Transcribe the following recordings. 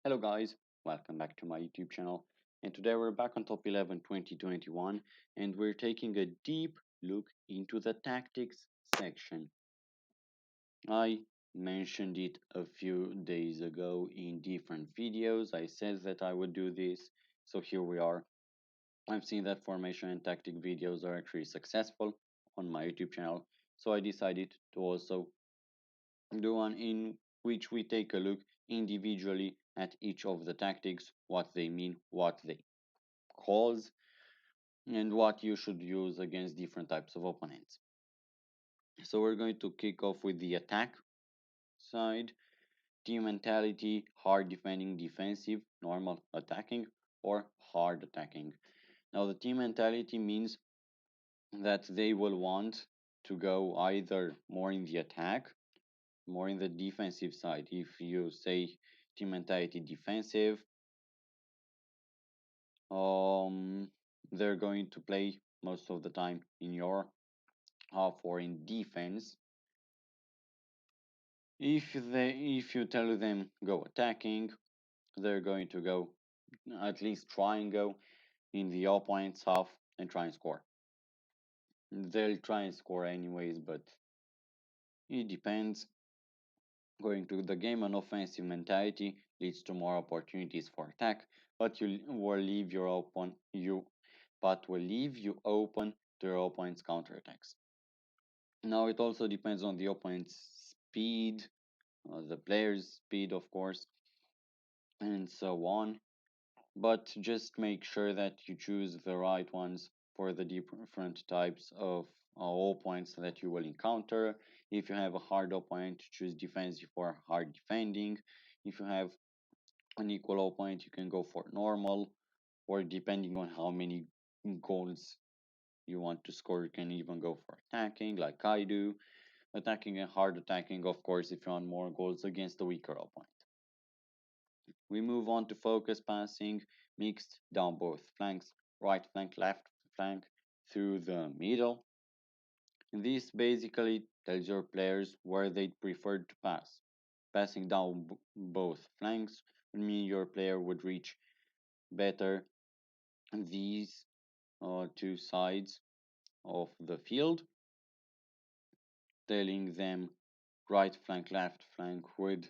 Hello guys, welcome back to my YouTube channel. And today we're back on top 11 2021 and we're taking a deep look into the tactics section. I mentioned it a few days ago in different videos. I said that I would do this, so here we are. I've seen that formation and tactic videos are actually successful on my YouTube channel, so I decided to also do one in which we take a look individually at each of the tactics, what they mean, what they cause, and what you should use against different types of opponents. So we're going to kick off with the attack side. Team mentality, hard defending, defensive, normal attacking, or hard attacking. Now the team mentality means that they will want to go either more in the attack, more in the defensive side. If you say team mentality defensive, they're going to play most of the time in your half or in defense. If you tell them go attacking, they're going to go at least try and go in the opponent's half and try and score. They'll try and score anyways, but it depends. Going to the game, an offensive mentality leads to more opportunities for attack, but you will leave your open you but will leave you open to your opponent's counterattacks. Now it also depends on the opponent's speed, the player's speed, of course, and so on. But just make sure that you choose the right ones for the different types of opponents that you will encounter. If you have a hard opponent, choose defensive for hard defending. If you have an equal opponent, you can go for normal, or depending on how many goals you want to score, you can even go for attacking, like I do. Attacking and hard attacking, of course, if you want more goals against a weaker opponent. We move on to focus passing, mixed down both flanks, right flank, left flank, through the middle. And this basically tells your players where they prefer to pass. Passing down both flanks would mean your player would reach better these two sides of the field, telling them right flank, left flank would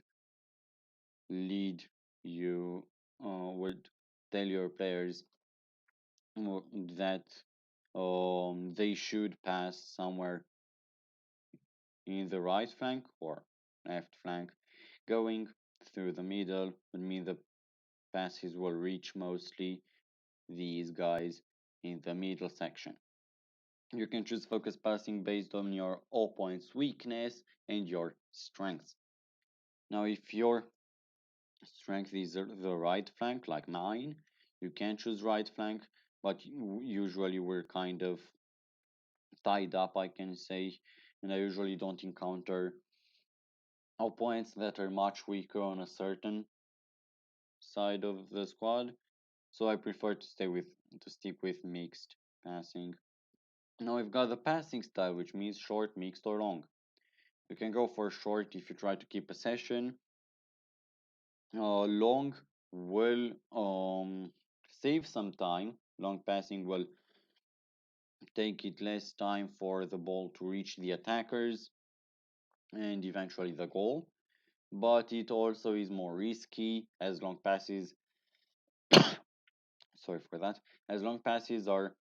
lead you, would tell your players that they should pass somewhere in the right flank or left flank. Going through the middle would mean the passes will reach mostly these guys in the middle section. You can choose focus passing based on your opponent's weakness and your strengths. Now, if your strength is the right flank, like mine, you can choose right flank, but usually we're kind of tied up, I can say, and I usually don't encounter opponents that are much weaker on a certain side of the squad, so I prefer to stick with mixed passing. Now we've got the passing style, which means short, mixed, or long. You can go for short if you try to keep possession. Long will save some time. Long passing will take it less time for the ball to reach the attackers and eventually the goal. But it also is more risky as long passes. Sorry for that. As long passes are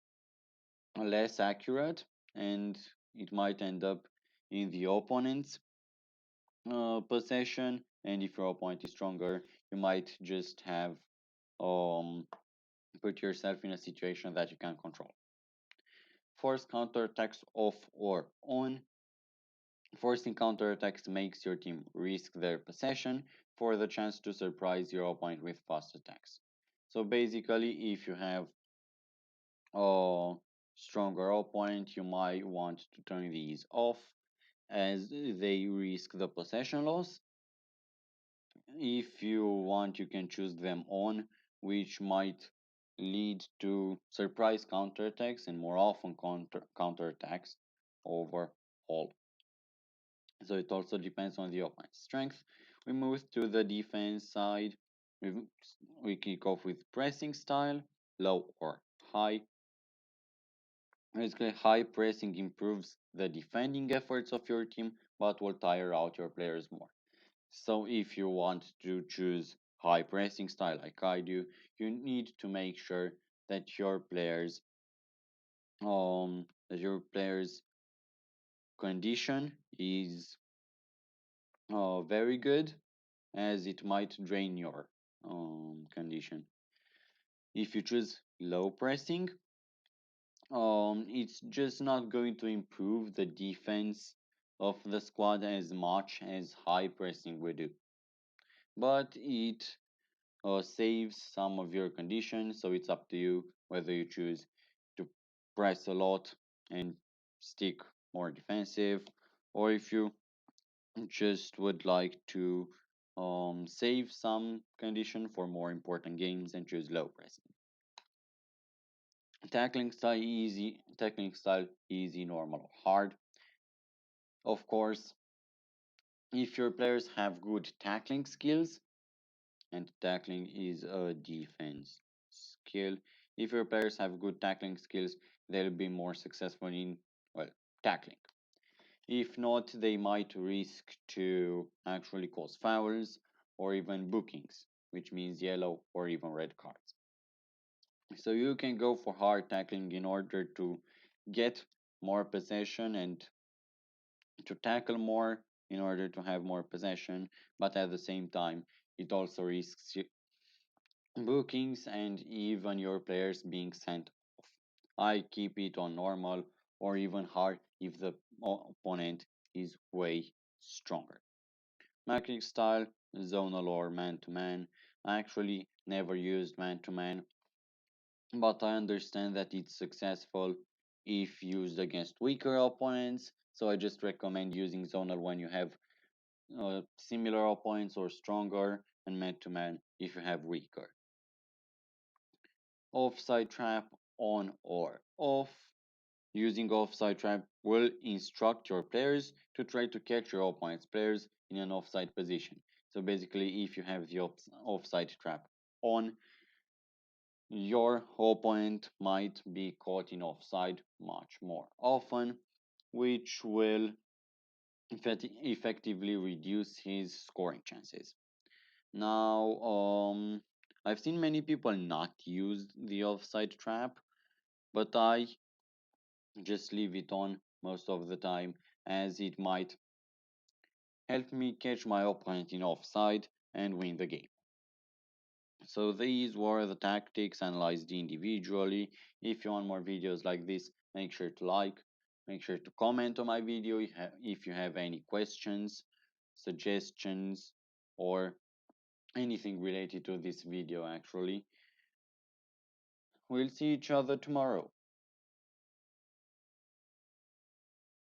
less accurate, and it might end up in the opponent's possession. And if your opponent is stronger, you might just have put yourself in a situation that you can control. Force counterattacks off or on. Forcing counterattacks makes your team risk their possession for the chance to surprise your opponent with fast attacks. So basically, if you have a stronger opponent, you might want to turn these off as they risk the possession loss. If you want, you can choose them on, which might lead to surprise counterattacks and more often counterattacks overall. So it also depends on the opponent's strength. We move to the defense side. We, we kick off with pressing style, low or high. Basically, high pressing improves the defending efforts of your team, but will tire out your players more. So if you want to choose high pressing style like I do, you need to make sure that your players condition is very good, as it might drain your condition. If you choose low pressing, it's just not going to improve the defense of the squad as much as high pressing would do, but it saves some of your condition. So it's up to you whether you choose to press a lot and stick more defensive, or if you just would like to save some condition for more important games and choose low pressing. Tackling style easy, normal, hard. Of course, if your players have good tackling skills, and tackling is a defense skill, if your players have good tackling skills, they'll be more successful in, well, tackling. If not, they might risk to actually cause fouls or even bookings, which means yellow or even red cards. So you can go for hard tackling in order to get more possession and to tackle more in order to have more possession, but at the same time, it also risks bookings and even your players being sent off. I keep it on normal or even hard if the opponent is way stronger. Macri style, zonal or man to man. I actually never used man to man, but I understand that it's successful if used against weaker opponents. So I just recommend using zonal when you have similar opponents or stronger, and man to man if you have weaker. Offside trap, on or off. Using offside trap will instruct your players to try to catch your opponent's players in an offside position. So basically, if you have the offside trap on, your opponent might be caught in offside much more often, which will effectively reduce his scoring chances. Now, I've seen many people not use the offside trap, but I just leave it on most of the time, as it might help me catch my opponent in offside and win the game. So these were the tactics analyzed individually. If you want more videos like this, make sure to like, make sure to comment on my video if you have any questions, suggestions, or anything related to this video actually. We'll see each other tomorrow.